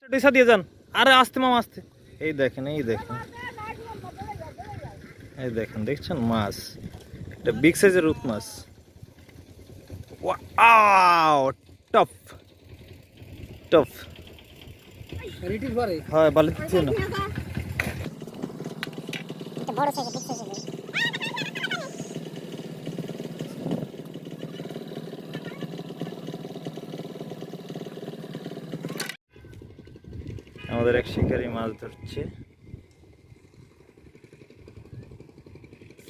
ডিসা দিয়ে যান। আরে আস্তে মামা আস্তে। এই দেখেন দেখছেন মাছ, এটা বিগ সাইজের রূপ মাছ। Wow, top top. হ্যাঁ বালি দিচ্ছে না। আমাদের এক শিকারি মাছ ধরছে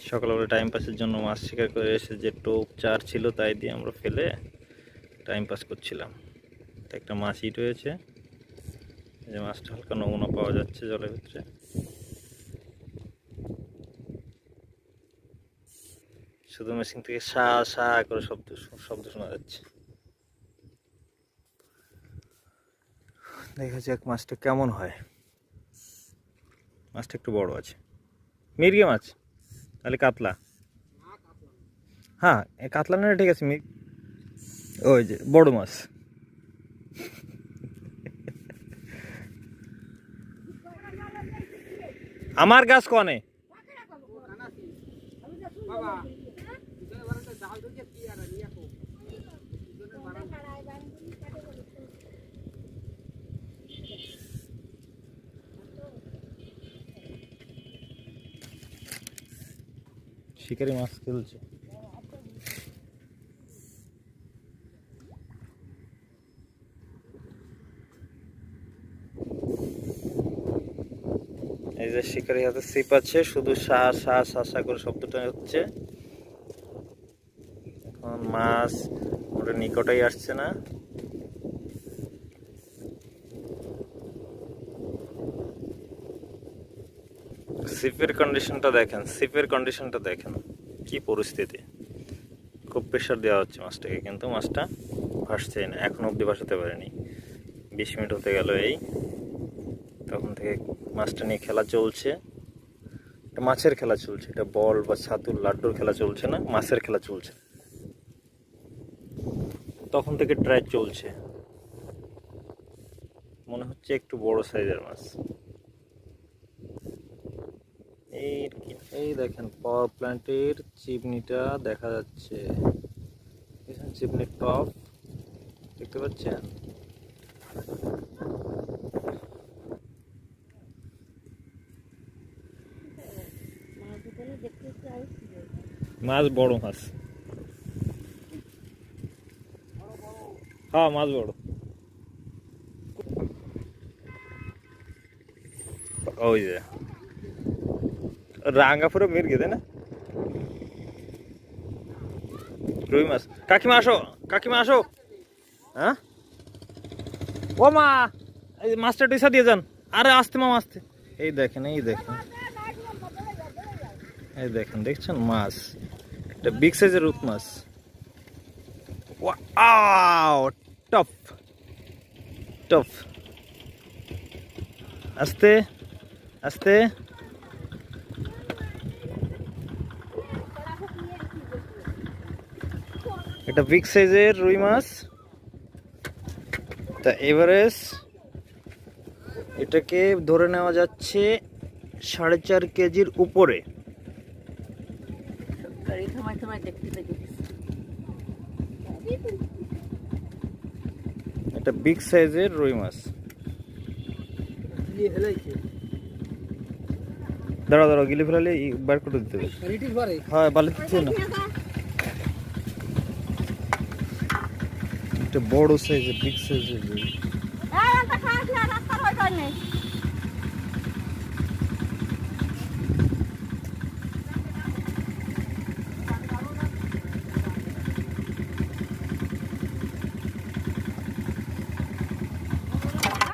সকালবেলা টাইম পাসের জন্য। মাছ শিকার করে এসে যে টোপ চার ছিল তাই দিয়ে আমরা ফেলে টাইম পাস করছিলাম। তো একটা মাছ হিট হয়েছে, যে মাছটা হালকা নমুনা পাওয়া যাচ্ছে জলের ভিতরে। শুধু মেশিন থেকে সা সা করে শব্দ শোনা যাচ্ছে। দেখা যাক মাছটা কেমন হয়। মাছটা একটু বড় আছে, মির্গে মাছ, তাহলে কাতলা। হ্যাঁ কাতলা না, ঠিক আছে। ওই যে বড় মাছ। আমার গাছ কনে শিকারি মাছ খেলছে। এই যে শিকারি হাতে ছিপ আছে, শুধু সা সা সা সা করে শব্দটা হচ্ছে। এখন মাছ ওটা নিকটেই আসছে না। ছিপের কন্ডিশনটা দেখেন কি পরিস্থিতি। খুব প্রেশার দেওয়া হচ্ছে মাছটাকে, কিন্তু মাছটা ভাসছেই না, এখন অবধি ভাসাতে পারেনি। 20 মিনিট হতে গেল। এই তখন থেকে মাছটা নিয়ে খেলা চলছে। এটা মাছের খেলা চলছে, এটা বল বা ছাতুর লাড্ডুর খেলা চলছে না, মাছের খেলা চলছে। তখন থেকে ট্রাই চলছে, মনে হচ্ছে একটু বড় সাইজের মাছ। এই দেখেন পাওয়ার প্ল্যান্টের চিমনিটা দেখা যাচ্ছে, চিমনির টপ দেখতে পাচ্ছেন। মাছ বড় মাছ, হ্যাঁ মাছ বড়। ওই যে রাঙ্গাপুরে মির্গে, তাই না? রুই মাছ। কাকিমা আসো। হ্যাঁ ও মা, এই মাছটা ডিসা দিয়ে যান। আরে আস্তে মামা আস্তে। এই দেখেন দেখছেন মাছ, এটা বিগ সাইজের রূপ মাছ। Wow, top top. আস্তে আস্তে। এটা বিগ সাইজের রুই মাছ। তা এভারেজ এটাকে ধরে নেওয়া যাচ্ছে 4.5 কেজির উপরে। এটা বিগ সাইজের রুই মাছ। দাঁড়াও গিলে ফেলালে বার করে দিতে হবে। হ্যাঁ বালি দিচ্ছে না। এটা বড় সাইজের, বিগ সাইজের রুই।